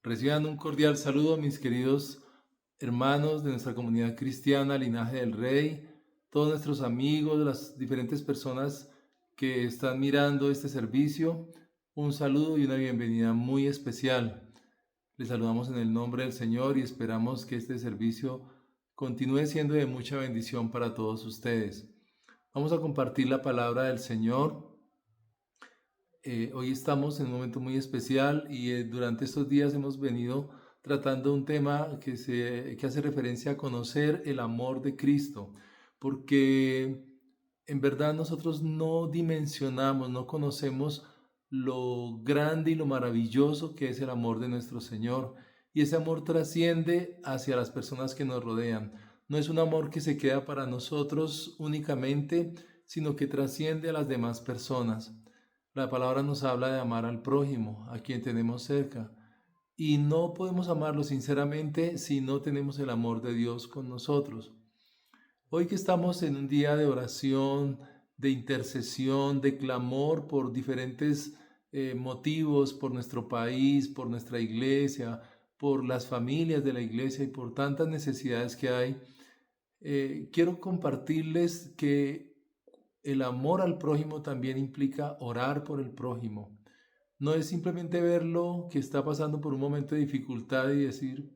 Reciban un cordial saludo, mis queridos hermanos de nuestra comunidad cristiana, Linaje del Rey, todos nuestros amigos, las diferentes personas que están mirando este servicio. Un saludo y una bienvenida muy especial. Les saludamos en el nombre del Señor y esperamos que este servicio continúe siendo de mucha bendición para todos ustedes. Vamos a compartir la palabra del Señor. Hoy estamos en un momento muy especial y durante estos días hemos venido tratando un tema que hace referencia a conocer el amor de Cristo, porque en verdad nosotros no dimensionamos, no conocemos lo grande y lo maravilloso que es el amor de nuestro Señor. Y ese amor trasciende hacia las personas que nos rodean. No es un amor que se queda para nosotros únicamente, sino que trasciende a las demás personas. La palabra nos habla de amar al prójimo, a quien tenemos cerca. Y no podemos amarlo sinceramente si no tenemos el amor de Dios con nosotros. Hoy que estamos en un día de oración, de intercesión, de clamor por diferentes motivos, por nuestro país, por nuestra iglesia, por las familias de la iglesia y por tantas necesidades que hay, quiero compartirles que el amor al prójimo también implica orar por el prójimo. No es simplemente verlo que está pasando por un momento de dificultad y decir,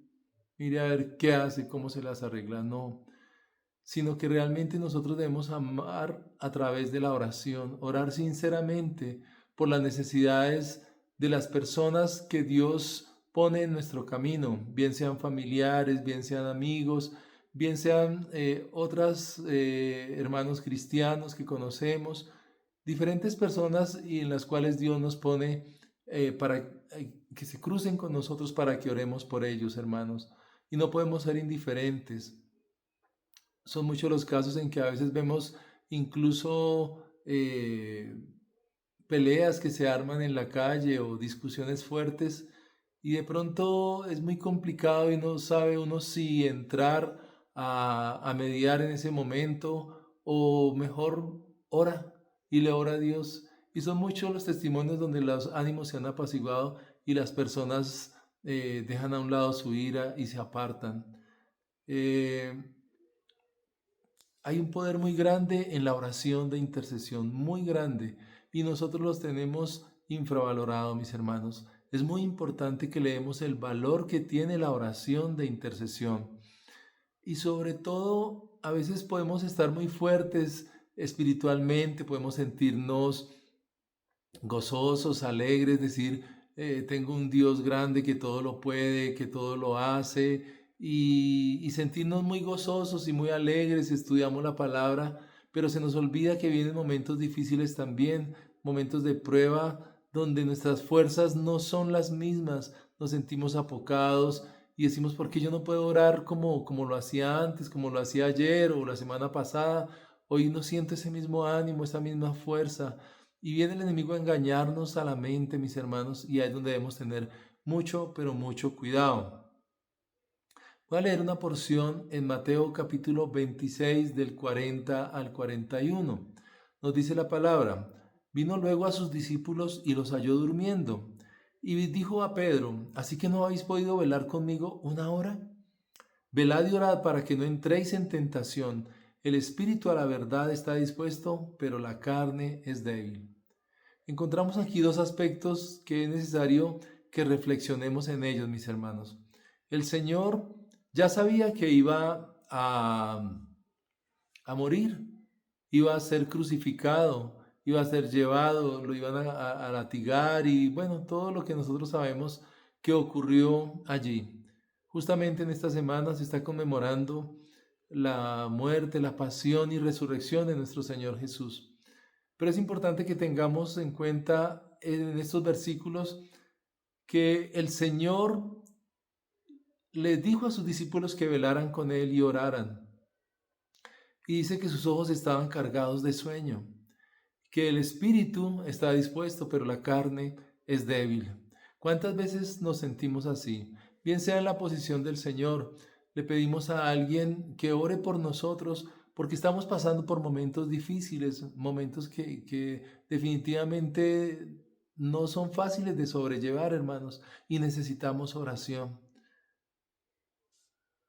mire a ver qué hace, cómo se las arregla. No, sino que realmente nosotros debemos amar a través de la oración, orar sinceramente por las necesidades de las personas que Dios pone en nuestro camino, bien sean familiares, bien sean amigos, bien sean otras hermanos cristianos que conocemos, diferentes personas y en las cuales Dios nos pone para que se crucen con nosotros para que oremos por ellos, hermanos. Y no podemos ser indiferentes. Son muchos los casos en que a veces vemos incluso peleas que se arman en la calle o discusiones fuertes y de pronto es muy complicado y no sabe uno si entrar a mediar en ese momento o mejor ora y le ora a Dios. Y son muchos los testimonios donde los ánimos se han apaciguado y las personas dejan a un lado su ira y se apartan. Eh, Hay un poder muy grande en la oración de intercesión, muy grande, y nosotros los tenemos infravalorado, mis hermanos. Es muy importante que leemos el valor que tiene la oración de intercesión. Y sobre todo, a veces podemos estar muy fuertes espiritualmente, podemos sentirnos gozosos, alegres, decir, tengo un Dios grande que todo lo puede, que todo lo hace, y sentirnos muy gozosos y muy alegres, si estudiamos la palabra, pero se nos olvida que vienen momentos difíciles también, momentos de prueba, donde nuestras fuerzas no son las mismas, nos sentimos apocados y decimos, ¿por qué yo no puedo orar como lo hacía antes, como lo hacía ayer o la semana pasada? Hoy no siento ese mismo ánimo, esa misma fuerza. Y viene el enemigo a engañarnos a la mente, mis hermanos, y ahí es donde debemos tener mucho, pero mucho cuidado. Voy a leer una porción en Mateo capítulo 26 del 40 al 41. Nos dice la palabra, vino luego a sus discípulos y los halló durmiendo. Y dijo a Pedro, ¿así que no habéis podido velar conmigo una hora? Velad y orad para que no entréis en tentación. El espíritu a la verdad está dispuesto, pero la carne es débil. Encontramos aquí dos aspectos que es necesario que reflexionemos en ellos, mis hermanos. El Señor ya sabía que iba a morir, iba a ser crucificado, iba a ser llevado, lo iban a latigar y bueno, todo lo que nosotros sabemos que ocurrió allí. Justamente en esta semana se está conmemorando la muerte, la pasión y resurrección de nuestro Señor Jesús. Pero es importante que tengamos en cuenta en estos versículos que el Señor les dijo a sus discípulos que velaran con Él y oraran. Y dice que sus ojos estaban cargados de sueño, que el espíritu está dispuesto, pero la carne es débil. ¿Cuántas veces nos sentimos así? Bien sea en la posición del Señor, le pedimos a alguien que ore por nosotros porque estamos pasando por momentos difíciles, momentos que definitivamente no son fáciles de sobrellevar, hermanos, y necesitamos oración.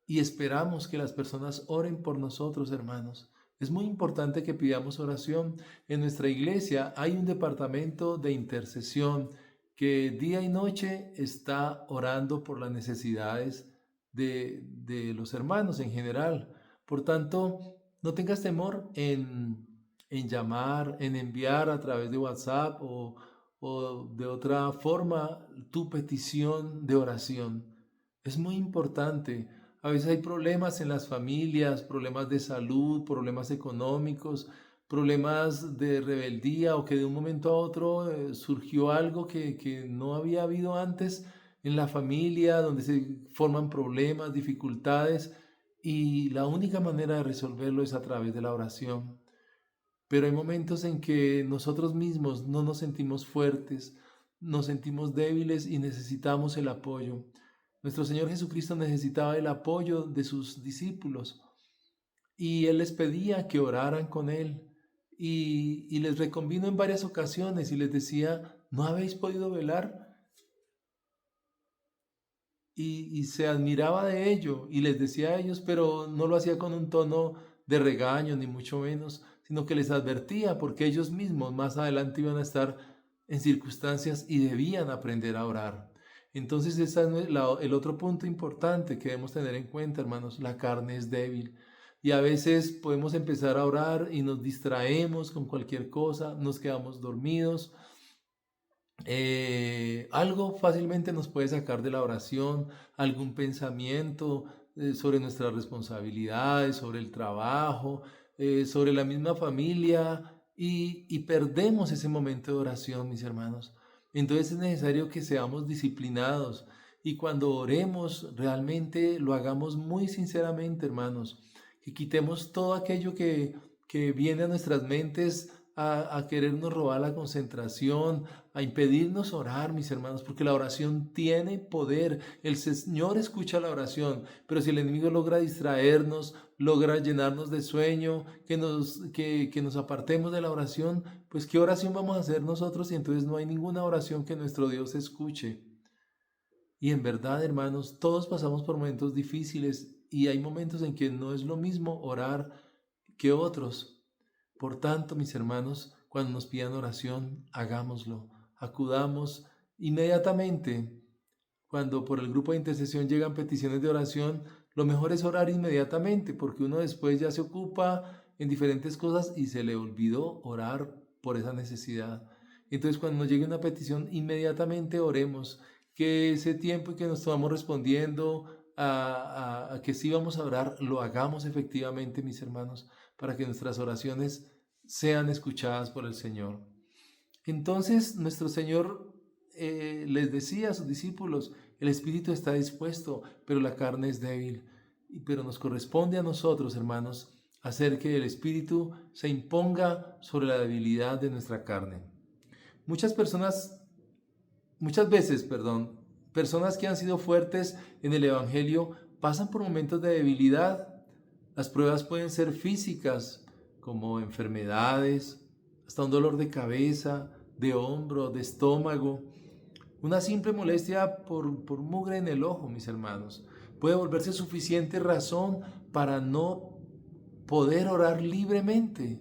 Y esperamos que las personas oren por nosotros, hermanos. Es muy importante que pidamos oración. En nuestra iglesia hay un departamento de intercesión que día y noche está orando por las necesidades de los hermanos en general. Por tanto, no tengas temor en llamar, en enviar a través de WhatsApp o de otra forma tu petición de oración. Es muy importante. A veces hay problemas en las familias, problemas de salud, problemas económicos, problemas de rebeldía o que de un momento a otro surgió algo que no había habido antes en la familia, donde se forman problemas, dificultades y la única manera de resolverlo es a través de la oración. Pero hay momentos en que nosotros mismos no nos sentimos fuertes, nos sentimos débiles y necesitamos el apoyo. Nuestro Señor Jesucristo necesitaba el apoyo de sus discípulos y Él les pedía que oraran con Él y les reconvino en varias ocasiones y les decía, ¿no habéis podido velar? Y se admiraba de ello y les decía a ellos, pero no lo hacía con un tono de regaño, ni mucho menos, sino que les advertía porque ellos mismos más adelante iban a estar en circunstancias y debían aprender a orar. Entonces, ese es el otro punto importante que debemos tener en cuenta, hermanos, la carne es débil. Y a veces podemos empezar a orar y nos distraemos con cualquier cosa, nos quedamos dormidos, algo fácilmente nos puede sacar de la oración, algún pensamiento sobre nuestras responsabilidades, sobre el trabajo, sobre la misma familia y perdemos ese momento de oración, mis hermanos. Entonces es necesario que seamos disciplinados y cuando oremos realmente lo hagamos muy sinceramente, hermanos, que quitemos todo aquello que viene a nuestras mentes a querernos robar la concentración, a impedirnos orar, mis hermanos, porque la oración tiene poder. El Señor escucha la oración, pero si el enemigo logra distraernos, logra llenarnos de sueño, que nos apartemos de la oración, pues ¿qué oración vamos a hacer nosotros? Y entonces no hay ninguna oración que nuestro Dios escuche. Y en verdad, hermanos, todos pasamos por momentos difíciles y hay momentos en que no es lo mismo orar que otros. Por tanto, mis hermanos, cuando nos pidan oración, hagámoslo. Acudamos inmediatamente. Cuando por el grupo de intercesión llegan peticiones de oración, lo mejor es orar inmediatamente, porque uno después ya se ocupa en diferentes cosas y se le olvidó orar por esa necesidad. Entonces, cuando nos llegue una petición, inmediatamente oremos, que ese tiempo que nos estamos respondiendo a que sí vamos a orar, lo hagamos efectivamente, mis hermanos, para que nuestras oraciones sean escuchadas por el Señor. Entonces nuestro Señor les decía a sus discípulos, el espíritu está dispuesto, pero la carne es débil. Pero nos corresponde a nosotros, hermanos, hacer que el espíritu se imponga sobre la debilidad de nuestra carne. Muchas personas, muchas veces, perdón, personas que han sido fuertes en el Evangelio pasan por momentos de debilidad. Las pruebas pueden ser físicas, como enfermedades, hasta un dolor de cabeza, de hombro, de estómago. Una simple molestia por mugre en el ojo, mis hermanos, puede volverse suficiente razón para no poder orar libremente.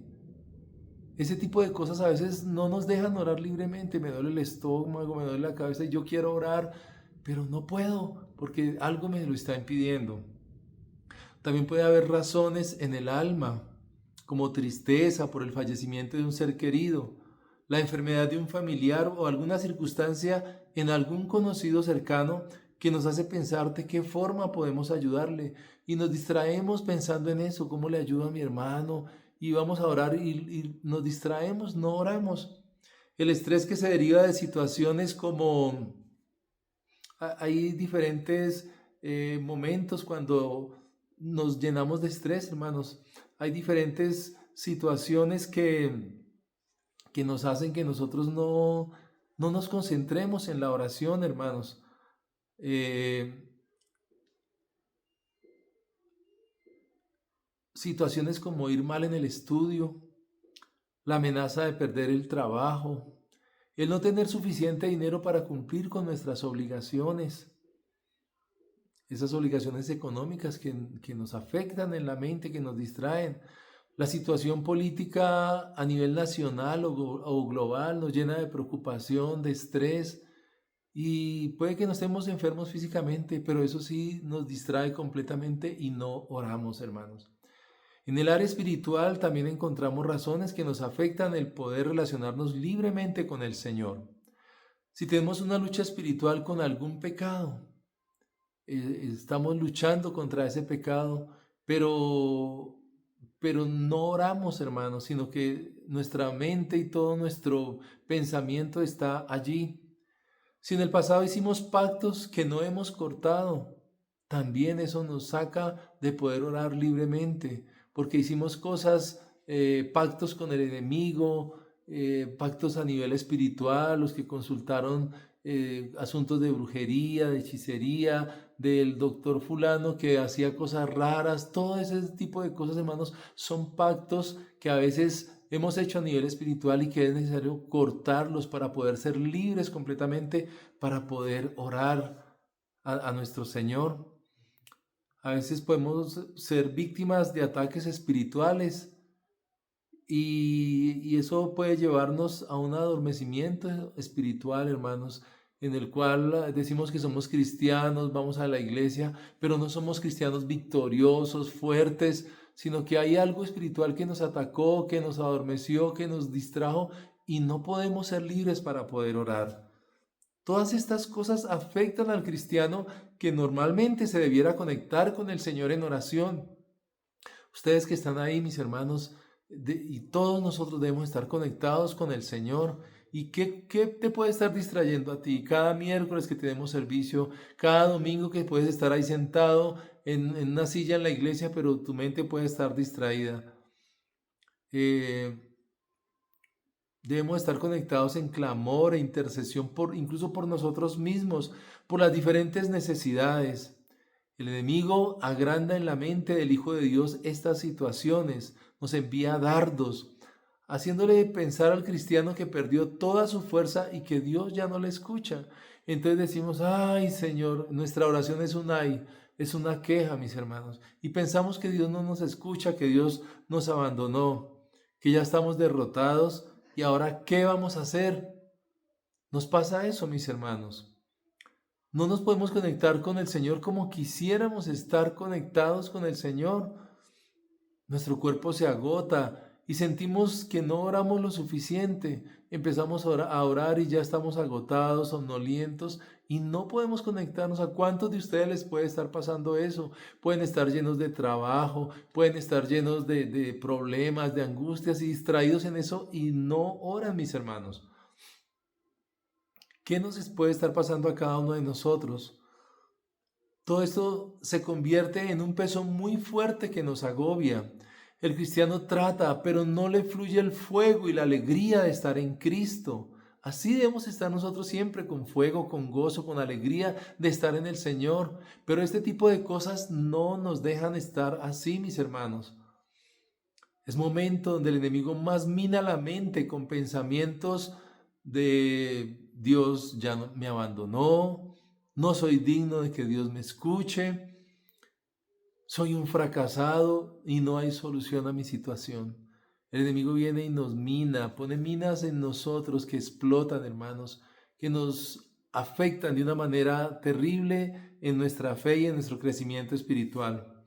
Ese tipo de cosas a veces no nos dejan orar libremente. Me duele el estómago, me duele la cabeza y yo quiero orar, pero no puedo porque algo me lo está impidiendo. También puede haber razones en el alma, como tristeza por el fallecimiento de un ser querido, la enfermedad de un familiar o alguna circunstancia en algún conocido cercano que nos hace pensar de qué forma podemos ayudarle y nos distraemos pensando en eso, cómo le ayudo a mi hermano y vamos a orar y nos distraemos, no oramos. El estrés que se deriva de situaciones como hay diferentes momentos cuando nos llenamos de estrés, hermanos. Hay diferentes situaciones que nos hacen que nosotros no nos concentremos en la oración, hermanos. Eh, Situaciones como ir mal en el estudio, la amenaza de perder el trabajo, el no tener suficiente dinero para cumplir con nuestras obligaciones, esas obligaciones económicas que nos afectan en la mente, que nos distraen. La situación política a nivel nacional o global nos llena de preocupación, de estrés, y puede que no estemos enfermos físicamente, pero eso sí nos distrae completamente y no oramos, hermanos. En el área espiritual también encontramos razones que nos afectan el poder relacionarnos libremente con el Señor. Si tenemos una lucha espiritual con algún pecado, estamos luchando contra ese pecado, pero, pero no oramos, hermanos, sino que nuestra mente y todo nuestro pensamiento está allí. Si en el pasado hicimos pactos que no hemos cortado, también eso nos saca de poder orar libremente, porque hicimos cosas, pactos con el enemigo, pactos a nivel espiritual, los que consultaron asuntos de brujería, de hechicería, del doctor fulano que hacía cosas raras, todo ese tipo de cosas, hermanos, son pactos que a veces hemos hecho a nivel espiritual y que es necesario cortarlos para poder ser libres completamente, para poder orar a nuestro Señor. A veces podemos ser víctimas de ataques espirituales y eso puede llevarnos a un adormecimiento espiritual, hermanos, en el cual decimos que somos cristianos, vamos a la iglesia, pero no somos cristianos victoriosos, fuertes, sino que hay algo espiritual que nos atacó, que nos adormeció, que nos distrajo y no podemos ser libres para poder orar. Todas estas cosas afectan al cristiano que normalmente se debiera conectar con el Señor en oración. Ustedes que están ahí, mis hermanos, y todos nosotros debemos estar conectados con el Señor. ¿Y qué te puede estar distrayendo a ti? Cada miércoles que tenemos servicio, cada domingo que puedes estar ahí sentado en una silla en la iglesia, pero tu mente puede estar distraída. Eh, Debemos estar conectados en clamor e intercesión incluso por nosotros mismos, por las diferentes necesidades. El enemigo agranda en la mente del Hijo de Dios estas situaciones, nos envía dardos, haciéndole pensar al cristiano que perdió toda su fuerza y que Dios ya no le escucha. Entonces decimos, ay Señor, nuestra oración es un ay, es una queja, mis hermanos. Y pensamos que Dios no nos escucha, que Dios nos abandonó, que ya estamos derrotados y ahora ¿qué vamos a hacer? Nos pasa eso, mis hermanos. No nos podemos conectar con el Señor como quisiéramos estar conectados con el Señor. Nuestro cuerpo se agota y sentimos que no oramos lo suficiente. Empezamos a orar y ya estamos agotados, somnolientos y no podemos conectarnos. ¿A cuántos de ustedes les puede estar pasando eso? Pueden estar llenos de trabajo, pueden estar llenos de problemas, de angustias y distraídos en eso y no oran, mis hermanos. ¿Qué nos puede estar pasando a cada uno de nosotros? Todo esto se convierte en un peso muy fuerte que nos agobia. El cristiano trata, pero no le fluye el fuego y la alegría de estar en Cristo. Así debemos estar nosotros siempre con fuego, con gozo, con alegría de estar en el Señor. Pero este tipo de cosas no nos dejan estar así, mis hermanos. Es momento donde el enemigo más mina la mente con pensamientos de Dios ya no, me abandonó, no soy digno de que Dios me escuche, soy un fracasado y no hay solución a mi situación. El enemigo viene y nos mina, pone minas en nosotros que explotan, hermanos, que nos afectan de una manera terrible en nuestra fe y en nuestro crecimiento espiritual.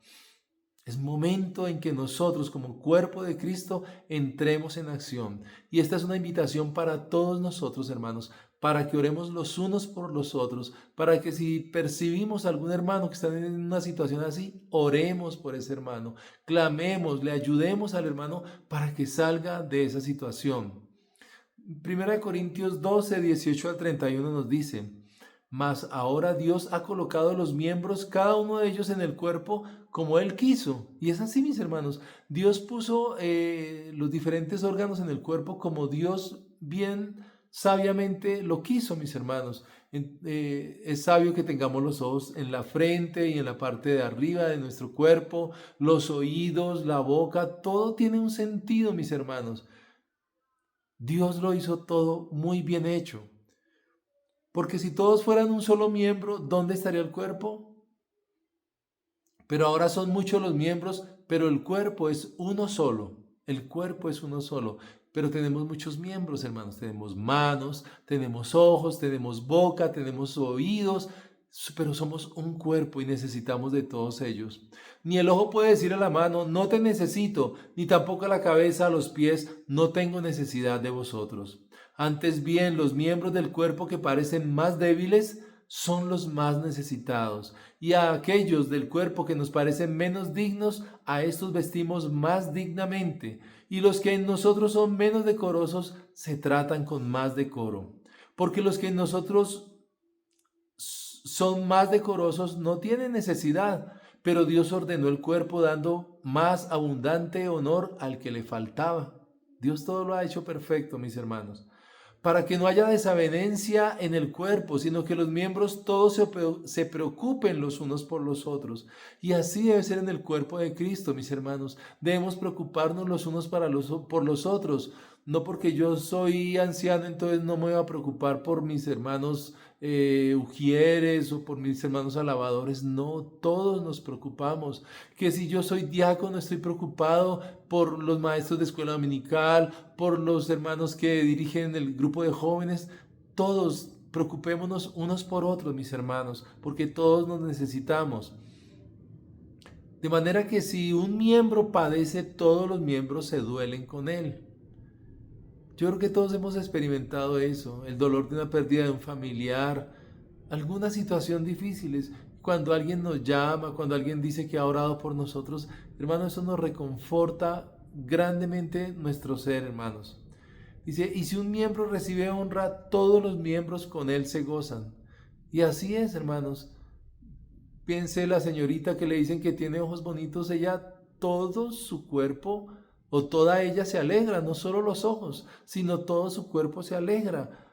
Es momento en que nosotros como cuerpo de Cristo entremos en acción. Y esta es una invitación para todos nosotros, hermanos, para que oremos los unos por los otros, para que si percibimos a algún hermano que está en una situación así, oremos por ese hermano, clamemos, le ayudemos al hermano para que salga de esa situación. Primera de Corintios 12, 18 al 31 nos dice: mas ahora Dios ha colocado los miembros, cada uno de ellos en el cuerpo, como Él quiso. Y es así, mis hermanos. Dios puso los diferentes órganos en el cuerpo como Dios bien sabiamente lo quiso, mis hermanos. Es sabio que tengamos los ojos en la frente y en la parte de arriba de nuestro cuerpo, los oídos, la boca, todo tiene un sentido, mis hermanos. Dios lo hizo todo muy bien hecho. Porque si todos fueran un solo miembro, ¿dónde estaría el cuerpo? Pero ahora son muchos los miembros, pero el cuerpo es uno solo. El cuerpo es uno solo. Pero tenemos muchos miembros, hermanos. Tenemos manos, tenemos ojos, tenemos boca, tenemos oídos, pero somos un cuerpo y necesitamos de todos ellos. Ni el ojo puede decir a la mano, no te necesito, ni tampoco a la cabeza, a los pies, no tengo necesidad de vosotros. Antes bien, los miembros del cuerpo que parecen más débiles son los más necesitados, y a aquellos del cuerpo que nos parecen menos dignos, a estos vestimos más dignamente, y los que en nosotros son menos decorosos se tratan con más decoro. Porque los que en nosotros son más decorosos no tienen necesidad, pero Dios ordenó el cuerpo dando más abundante honor al que le faltaba. Dios todo lo ha hecho perfecto, mis hermanos, para que no haya desavenencia en el cuerpo, sino que los miembros todos se preocupen los unos por los otros. Y así debe ser en el cuerpo de Cristo, mis hermanos. Debemos preocuparnos los unos por los otros. No porque yo soy anciano, entonces no me voy a preocupar por mis hermanos ujieres o por mis hermanos alabadores. No, todos nos preocupamos. Que si yo soy diácono, estoy preocupado por los maestros de escuela dominical, por los hermanos que dirigen el grupo de jóvenes. Todos preocupémonos unos por otros, mis hermanos, porque todos nos necesitamos. De manera que si un miembro padece, todos los miembros se duelen con él. Yo creo que todos hemos experimentado eso, el dolor de una pérdida de un familiar, alguna situación difícil. Cuando alguien nos llama, cuando alguien dice que ha orado por nosotros, hermanos, eso nos reconforta grandemente nuestro ser, hermanos. Dice, y si un miembro recibe honra, todos los miembros con él se gozan. Y así es, hermanos. Piense la señorita que le dicen que tiene ojos bonitos, ella, todo su cuerpo o toda ella se alegra, no solo los ojos, sino todo su cuerpo se alegra,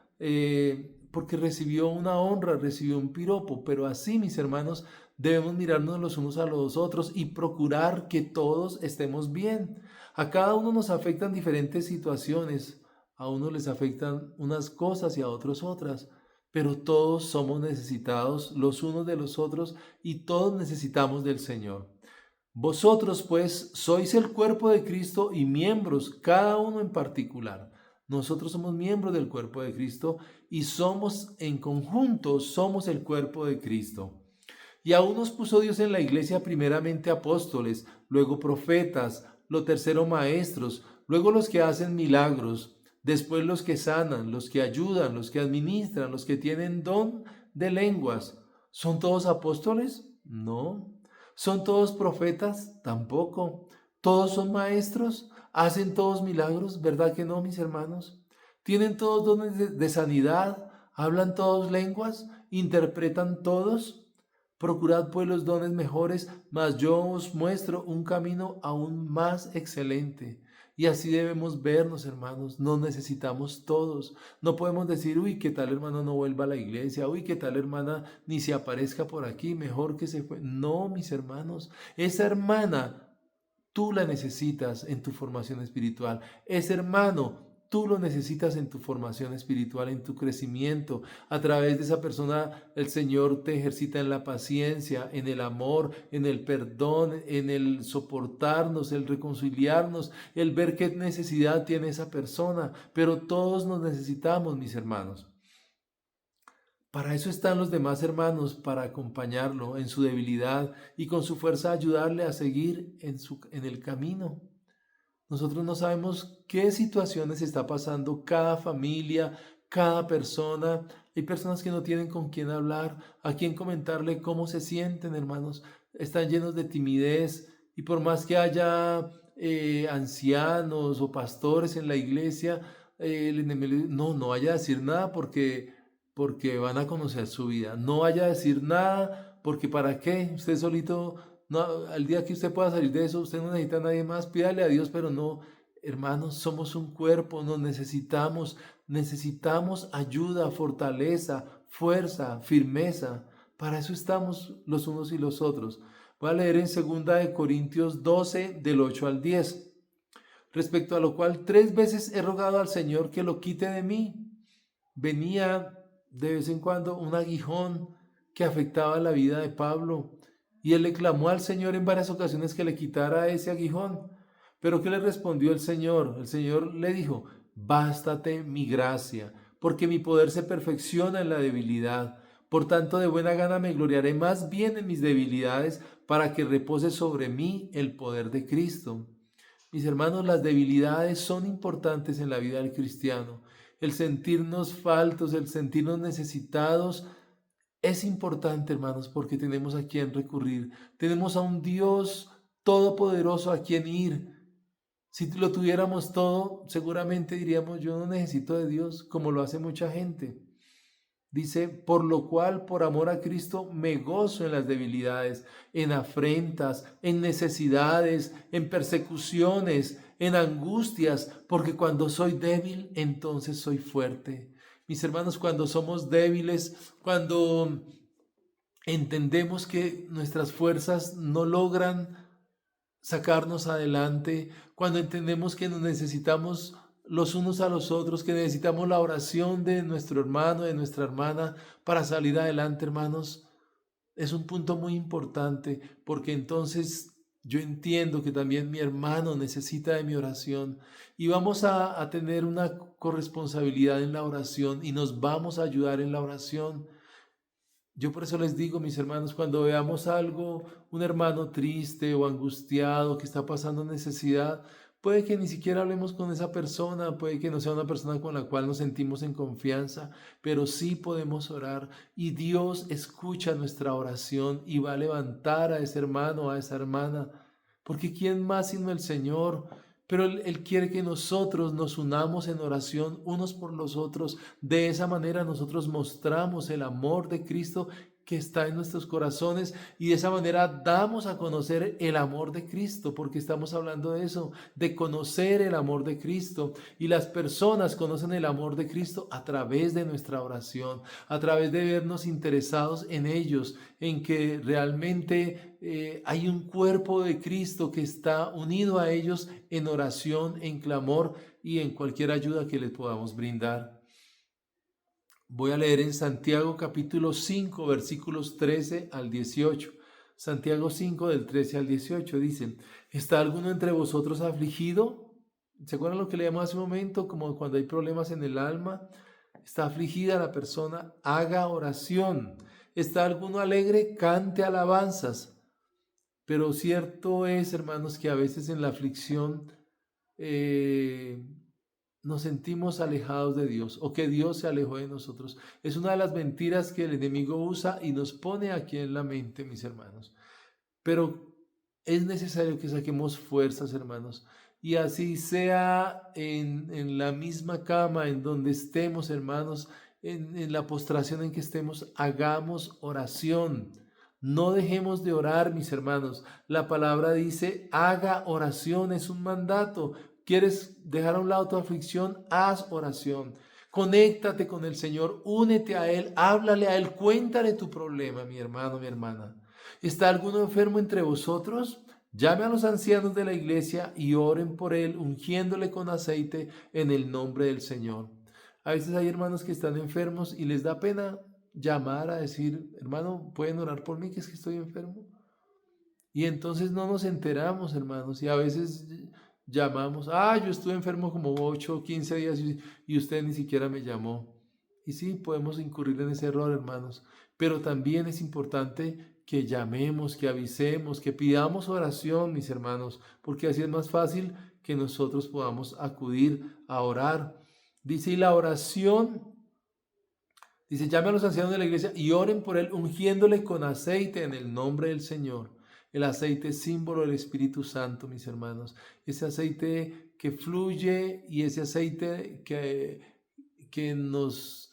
porque recibió una honra, recibió un piropo. Pero así, mis hermanos, debemos mirarnos los unos a los otros y procurar que todos estemos bien. A cada uno nos afectan diferentes situaciones, a unos les afectan unas cosas y a otros otras, pero todos somos necesitados los unos de los otros y todos necesitamos del Señor. Vosotros, pues, sois el cuerpo de Cristo y miembros, cada uno en particular. Nosotros somos miembros del cuerpo de Cristo y somos en conjunto, somos el cuerpo de Cristo. Y aún nos puso Dios en la iglesia primeramente apóstoles, luego profetas, lo tercero maestros, luego los que hacen milagros, después los que sanan, los que ayudan, los que administran, los que tienen don de lenguas. ¿Son todos apóstoles? No. ¿Son todos profetas? Tampoco. ¿Todos son maestros? ¿Hacen todos milagros? ¿Verdad que no, mis hermanos? ¿Tienen todos dones de sanidad? ¿Hablan todos lenguas? ¿Interpretan todos? Procurad pues los dones mejores, mas yo os muestro un camino aún más excelente. Y así debemos vernos, hermanos. Nos necesitamos todos. No podemos decir, uy, que tal hermano no vuelva a la iglesia, uy, que tal hermana ni se aparezca por aquí, mejor que se fue. No, mis hermanos, esa hermana tú la necesitas en tu formación espiritual. Ese hermano, tú lo necesitas en tu formación espiritual, en tu crecimiento. A través de esa persona, el Señor te ejercita en la paciencia, en el amor, en el perdón, en el soportarnos, el reconciliarnos, el ver qué necesidad tiene esa persona. Pero todos nos necesitamos, mis hermanos. Para eso están los demás hermanos, para acompañarlo en su debilidad y con su fuerza ayudarle a seguir en el camino. Nosotros no sabemos qué situaciones está pasando cada familia, cada persona. Hay personas que no tienen con quién hablar, a quién comentarle cómo se sienten, hermanos. Están llenos de timidez y por más que haya ancianos o pastores en la iglesia, el enemigo no vaya a decir nada porque van a conocer su vida. No vaya a decir nada porque ¿para qué? Usted solito, no, al día que usted pueda salir de eso, usted no necesita a nadie más, pídale a Dios, pero no, hermanos, somos un cuerpo, nos necesitamos ayuda, fortaleza, fuerza, firmeza. Para eso estamos los unos y los otros. Voy a leer en 2 de Corintios 12, del 8 al 10. respecto a lo cual 3 veces he rogado al Señor que lo quite de mí. Venía de vez en cuando un aguijón que afectaba la vida de Pablo, y él le clamó al Señor en varias ocasiones que le quitara ese aguijón. Pero ¿qué le respondió el Señor? El Señor le dijo: bástate mi gracia, porque mi poder se perfecciona en la debilidad. Por tanto, de buena gana me gloriaré más bien en mis debilidades, para que repose sobre mí el poder de Cristo. Mis hermanos, las debilidades son importantes en la vida del cristiano. El sentirnos faltos, el sentirnos necesitados, es importante, hermanos, porque tenemos a quien recurrir. Tenemos a un Dios todopoderoso a quien ir. Si lo tuviéramos todo, seguramente diríamos: yo no necesito de Dios, como lo hace mucha gente. Dice: por lo cual, por amor a Cristo, me gozo en las debilidades, en afrentas, en necesidades, en persecuciones, en angustias, porque cuando soy débil, entonces soy fuerte. Mis hermanos, cuando somos débiles, cuando entendemos que nuestras fuerzas no logran sacarnos adelante, cuando entendemos que nos necesitamos los unos a los otros, que necesitamos la oración de nuestro hermano, de nuestra hermana para salir adelante, hermanos, es un punto muy importante, porque entonces yo entiendo que también mi hermano necesita de mi oración, y vamos a tener una corresponsabilidad en la oración, y nos vamos a ayudar en la oración. Yo por eso les digo, mis hermanos, cuando veamos algo, un hermano triste o angustiado que está pasando necesidad, puede que ni siquiera hablemos con esa persona, puede que no sea una persona con la cual nos sentimos en confianza, pero sí podemos orar, y Dios escucha nuestra oración y va a levantar a ese hermano, a esa hermana, porque ¿quién más sino el Señor? Pero Él quiere que nosotros nos unamos en oración unos por los otros. De esa manera nosotros mostramos el amor de Cristo que está en nuestros corazones, y de esa manera damos a conocer el amor de Cristo, porque estamos hablando de eso, de conocer el amor de Cristo. Y las personas conocen el amor de Cristo a través de nuestra oración, a través de vernos interesados en ellos, en que realmente hay un cuerpo de Cristo que está unido a ellos en oración, en clamor y en cualquier ayuda que les podamos brindar. Voy a leer en Santiago capítulo 5, versículos 13 al 18. Santiago 5, del 13 al 18 dice: ¿está alguno entre vosotros afligido? ¿Se acuerdan lo que leíamos hace un momento? Como cuando hay problemas en el alma. ¿Está afligida la persona? Haga oración. ¿Está alguno alegre? Cante alabanzas. Pero cierto es, hermanos, que a veces en la aflicción eh, nos sentimos alejados de Dios, o que Dios se alejó de nosotros. Es una de las mentiras que el enemigo usa y nos pone aquí en la mente, mis hermanos. Pero es necesario que saquemos fuerzas, hermanos. Y así sea en la misma cama en donde estemos, hermanos, en la postración en que estemos, hagamos oración. No dejemos de orar, mis hermanos. La palabra dice: haga oración, es un mandato. ¿Quieres dejar a un lado tu aflicción? Haz oración. Conéctate con el Señor, únete a Él, háblale a Él, cuéntale tu problema, mi hermano, mi hermana. ¿Está alguno enfermo entre vosotros? Llame a los ancianos de la iglesia y oren por él, ungiéndole con aceite en el nombre del Señor. A veces hay hermanos que están enfermos y les da pena llamar a decir: hermano, ¿pueden orar por mí, que es que estoy enfermo? Y entonces no nos enteramos, hermanos, y a veces llamamos: yo estuve enfermo como 8 o 15 días y usted ni siquiera me llamó. Y sí, podemos incurrir en ese error, hermanos, pero también es importante que llamemos, que avisemos, que pidamos oración, mis hermanos, porque así es más fácil que nosotros podamos acudir a orar. Dice: y la oración, dice, llame a los ancianos de la iglesia y oren por él, ungiéndole con aceite en el nombre del Señor. El aceite es símbolo del Espíritu Santo, mis hermanos. Ese aceite que fluye, y ese aceite que nos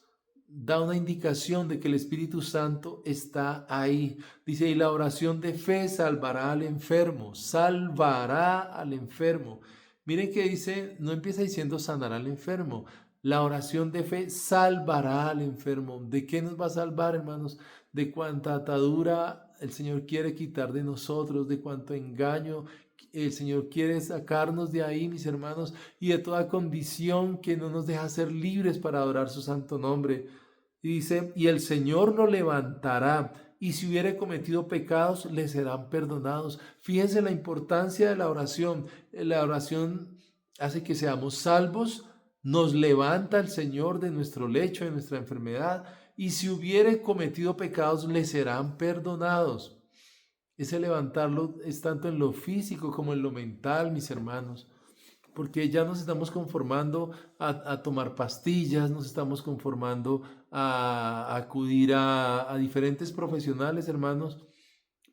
da una indicación de que el Espíritu Santo está ahí. Dice: y la oración de fe salvará al enfermo, salvará al enfermo. Miren que dice, no empieza diciendo sanará al enfermo. La oración de fe salvará al enfermo. ¿De qué nos va a salvar, hermanos? De cuánta atadura el Señor quiere quitar de nosotros, de cuánto engaño El Señor quiere sacarnos de ahí, mis hermanos, y de toda condición que no nos deja ser libres para adorar su santo nombre. Y dice, y el Señor lo levantará, y si hubiere cometido pecados, le serán perdonados. Fíjense la importancia de la oración. La oración hace que seamos salvos, nos levanta el Señor de nuestro lecho, de nuestra enfermedad, y si hubiere cometido pecados, le serán perdonados. Ese levantarlo es tanto en lo físico como en lo mental, mis hermanos, porque ya nos estamos conformando a tomar pastillas, nos estamos conformando a acudir a diferentes profesionales, hermanos,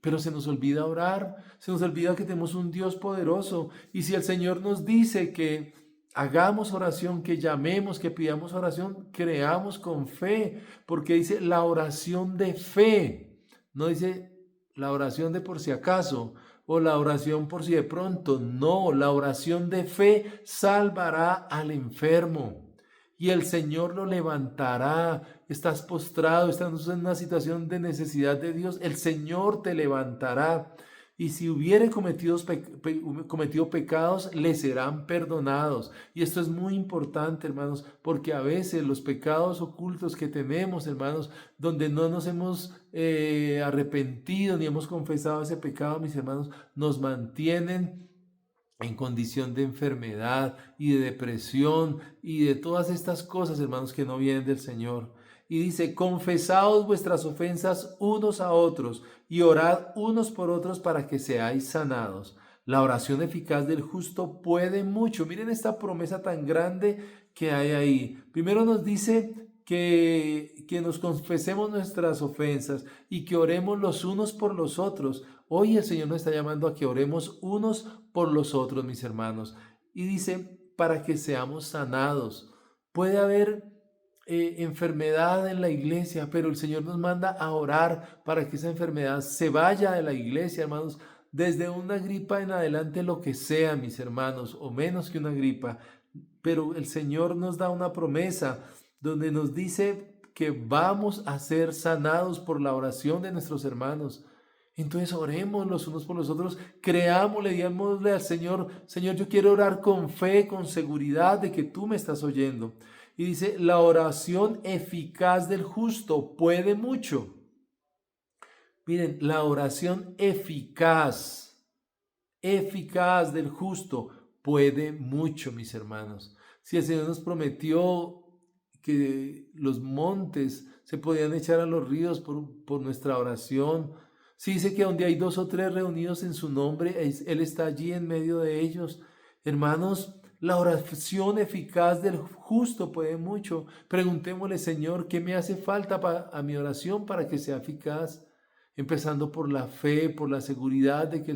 pero se nos olvida orar, se nos olvida que tenemos un Dios poderoso. Y si el Señor nos dice que hagamos oración, que llamemos, que pidamos oración, creamos con fe, porque dice la oración de fe, no dice la oración de por si acaso o la oración por si de pronto. No, la oración de fe salvará al enfermo y el Señor lo levantará. Estás postrado, estás en una situación de necesidad de Dios, el Señor te levantará. Y si hubiere cometido pecados, le serán perdonados. Y esto es muy importante, hermanos, porque a veces los pecados ocultos que tenemos, hermanos, donde no nos hemos arrepentido ni hemos confesado ese pecado, mis hermanos, nos mantienen en condición de enfermedad y de depresión y de todas estas cosas, hermanos, que no vienen del Señor. Y dice, confesaos vuestras ofensas unos a otros y orad unos por otros para que seáis sanados. La oración eficaz del justo puede mucho. Miren esta promesa tan grande que hay ahí. Primero nos dice que nos confesemos nuestras ofensas y que oremos los unos por los otros. Hoy el Señor nos está llamando a que oremos unos por los otros, mis hermanos. Y dice, para que seamos sanados. Puede haber enfermedad en la iglesia, pero el Señor nos manda a orar para que esa enfermedad se vaya de la iglesia, hermanos. Desde una gripa en adelante, lo que sea, mis hermanos, o menos que una gripa. Pero el Señor nos da una promesa donde nos dice que vamos a ser sanados por la oración de nuestros hermanos. Entonces oremos los unos por los otros, creámosle, digámosle al Señor, Señor, yo quiero orar con fe, con seguridad de que tú me estás oyendo. Y dice, la oración eficaz del justo puede mucho. Miren, la oración eficaz del justo puede mucho, mis hermanos. Si el Señor nos prometió que los montes se podían echar a los ríos por nuestra oración, si dice que donde hay 2 o 3 reunidos en su nombre, Él está allí en medio de ellos. Hermanos, la oración eficaz del justo puede mucho. Preguntémosle, Señor, ¿qué me hace falta a mi oración para que sea eficaz? Empezando por la fe, por la seguridad de que el